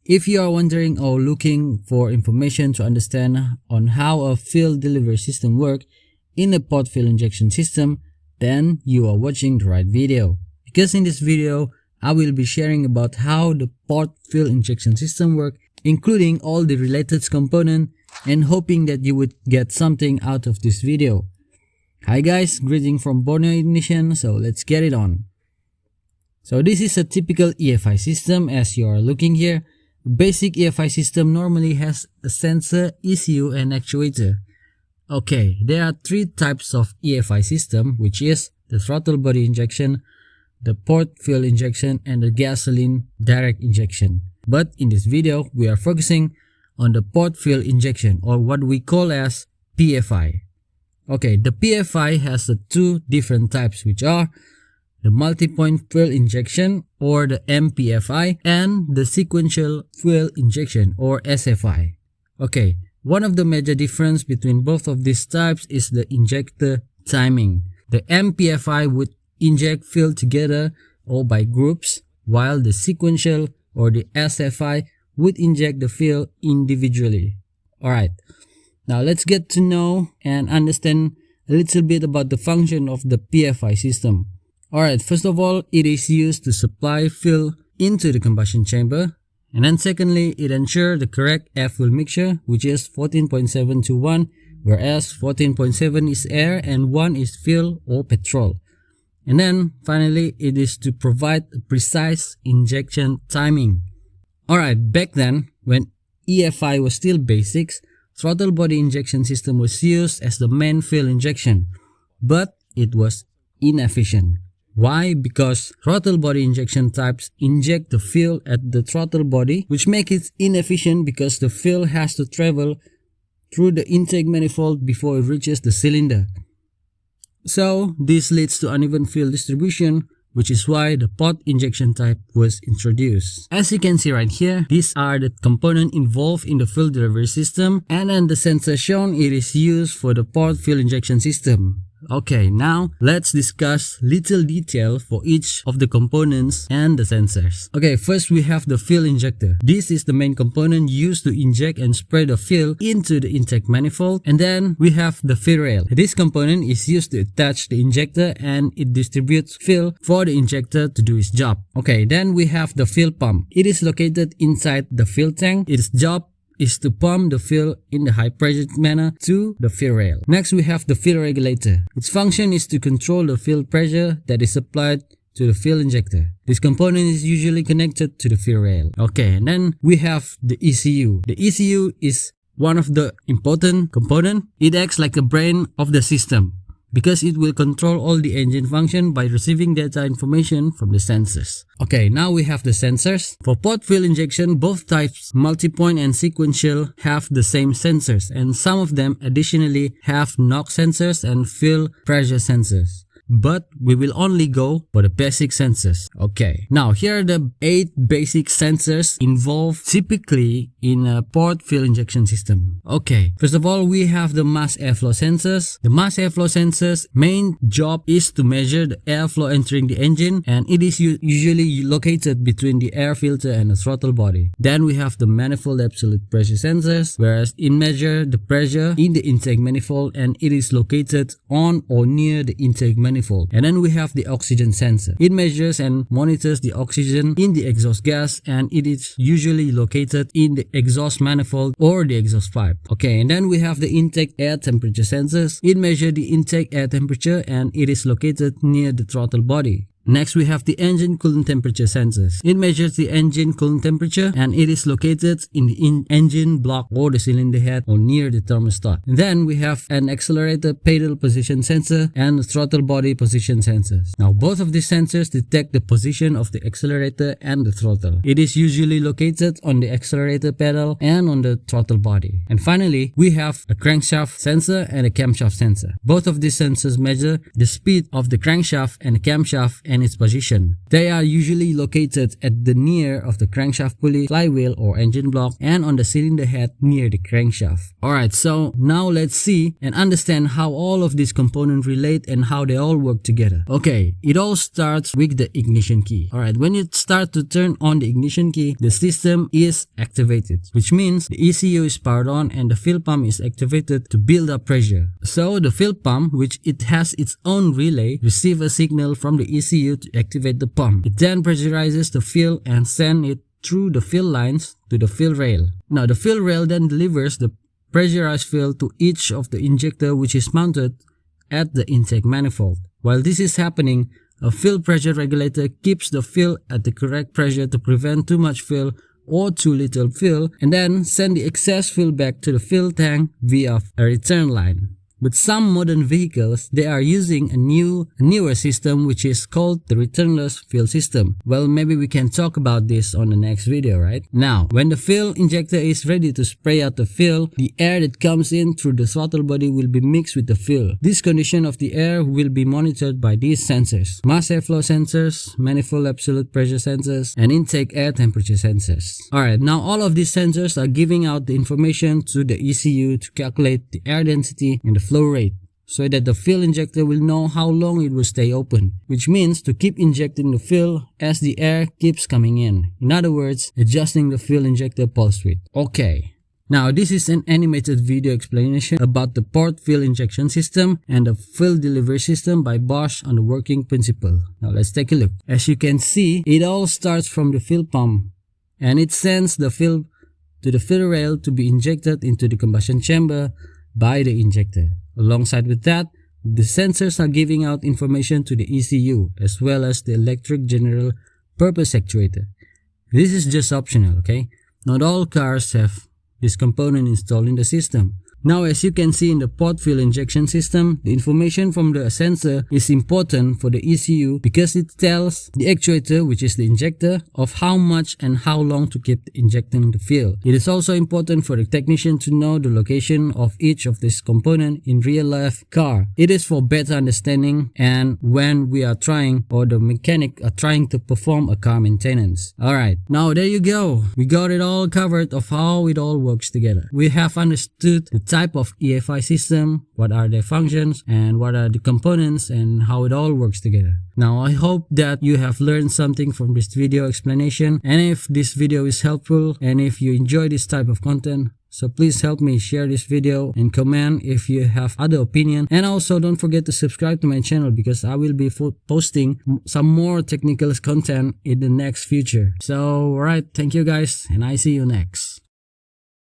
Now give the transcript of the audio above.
If you are wondering or looking for information to understand on how a fuel delivery system works in a port fuel injection system, then you are watching the right video. Because in this video, I will be sharing about how the port fuel injection system works, including all the related components, and hoping that you would get something out of this video. Hi guys, greeting from Borneo Ignition, so let's get it on. So this is a typical EFI system as you are looking here. Basic EFI system normally has a sensor, ECU and actuator. Okay, there are three types of EFI system, which is the throttle body injection, the port fuel injection and the gasoline direct injection. But in this video, we are focusing on the port fuel injection, or what we call as PFI. Okay, the PFI has two different types, which are the multi-point fuel injection or the MPFI and the sequential fuel injection or SFI. Okay, one of the major difference between both of these types is the injector timing. The MPFI would inject fuel together or by groups, while the sequential or the SFI would inject the fuel individually. Alright, now let's get to know and understand a little bit about the function of the PFI system. Alright, first of all, it is used to supply fuel into the combustion chamber. And then secondly, it ensures the correct air-fuel mixture, which is 14.7 to 1, whereas 14.7 is air and 1 is fuel or petrol. And then finally, it is to provide a precise injection timing. Alright, back then, when EFI was still basics, throttle body injection system was used as the main fuel injection, but it was inefficient. Why? Because throttle body injection types inject the fuel at the throttle body, which makes it inefficient because the fuel has to travel through the intake manifold before it reaches the cylinder. So this leads to uneven fuel distribution, which is why the port injection type was introduced. As you can see right here, these are the components involved in the fuel delivery system, and then the sensor shown, it is used for the port fuel injection system. Okay, now let's discuss little detail for each of the components and the sensors. Okay, first we have the fuel injector. This is the main component used to inject and spray the fuel into the intake manifold. And then we have the fuel rail. This component is used to attach the injector and it distributes fuel for the injector to do its job. Okay, then we have the fuel pump. It is located inside the fuel tank. Its job is to pump the fuel in the high pressure manner to the fuel rail. Next we have the fuel regulator. Its function is to control the fuel pressure that is applied to the fuel injector. This component is usually connected to the fuel rail. Okay, and then we have the ECU. The ECU is one of the important components. It acts like the brain of the system, because it will control all the engine function by receiving data information from the sensors. Okay, now we have the sensors. For port fuel injection, both types, multi-point and sequential, have the same sensors, and some of them additionally have NOx sensors and fuel pressure sensors. But we will only go for the basic sensors. Okay, now here are the 8 basic sensors involved typically in a port fuel injection system. Okay, first of all, we have the mass airflow sensors. The mass airflow sensors main job is to measure the airflow entering the engine, and it is usually located between the air filter and the throttle body. Then we have the manifold absolute pressure sensors, whereas it measures the pressure in the intake manifold and it is located on or near the intake manifold. And then we have the oxygen sensor. It measures and monitors the oxygen in the exhaust gas, and it is usually located in the exhaust manifold or the exhaust pipe. Okay, and then we have the intake air temperature sensors. It measures the intake air temperature and it is located near the throttle body. Next, we have the engine coolant temperature sensors. It measures the engine coolant temperature and it is located in the engine block or the cylinder head or near the thermostat. And then we have an accelerator pedal position sensor and the throttle body position sensors. Now, both of these sensors detect the position of the accelerator and the throttle. It is usually located on the accelerator pedal and on the throttle body. And finally, we have a crankshaft sensor and a camshaft sensor. Both of these sensors measure the speed of the crankshaft and the camshaft and its position. They are usually located at the near of the crankshaft pulley, flywheel or engine block, and on the cylinder head near the crankshaft. Alright, so now let's see and understand how all of these components relate and how they all work together. Okay, it all starts with the ignition key. Alright, when you start to turn on the ignition key, the system is activated, which means the ECU is powered on and the fuel pump is activated to build up pressure. So the fuel pump, which it has its own relay, receives a signal from the ECU to activate the pump. It then pressurizes the fuel and sends it through the fuel lines to the fuel rail. Now the fuel rail then delivers the pressurized fuel to each of the injector, which is mounted at the intake manifold. While this is happening, a fuel pressure regulator keeps the fuel at the correct pressure to prevent too much fuel or too little fuel, and then send the excess fuel back to the fuel tank via a return line. With some modern vehicles, they are using a newer system which is called the returnless fuel system. Well, maybe we can talk about this on the next video, right? Now, when the fuel injector is ready to spray out the fuel, the air that comes in through the throttle body will be mixed with the fuel. This condition of the air will be monitored by these sensors: mass airflow sensors, manifold absolute pressure sensors, and intake air temperature sensors. Alright, now all of these sensors are giving out the information to the ECU to calculate the air density and the flow rate, so that the fuel injector will know how long it will stay open, which means to keep injecting the fuel as the air keeps coming in. In other words, adjusting the fuel injector pulse width. Okay. Now this is an animated video explanation about the port fuel injection system and the fuel delivery system by Bosch on the working principle. Now let's take a look. As you can see, it all starts from the fuel pump and it sends the fuel to the fuel rail to be injected into the combustion chamber by the injector. Alongside with that, the sensors are giving out information to the ECU as well as the electric general purpose actuator. This is just optional, okay? Not all cars have this component installed in the system. Now, as you can see in the port fuel injection system, the information from the sensor is important for the ECU because it tells the actuator, which is the injector, of how much and how long to keep injecting the fuel. It is also important for the technician to know the location of each of these components in real life car. It is for better understanding and when we are trying or the mechanic are trying to perform a car maintenance. Alright, now there you go. We got it all covered of how it all works together. We have understood the type of EFI system, what are their functions, and what are the components and how it all works together. Now I hope that you have learned something from this video explanation, and if this video is helpful and if you enjoy this type of content, so please help me share this video and comment if you have other opinion, and also don't forget to subscribe to my channel because I will be posting some more technical content in the next future. So alright, thank you guys and I see you next.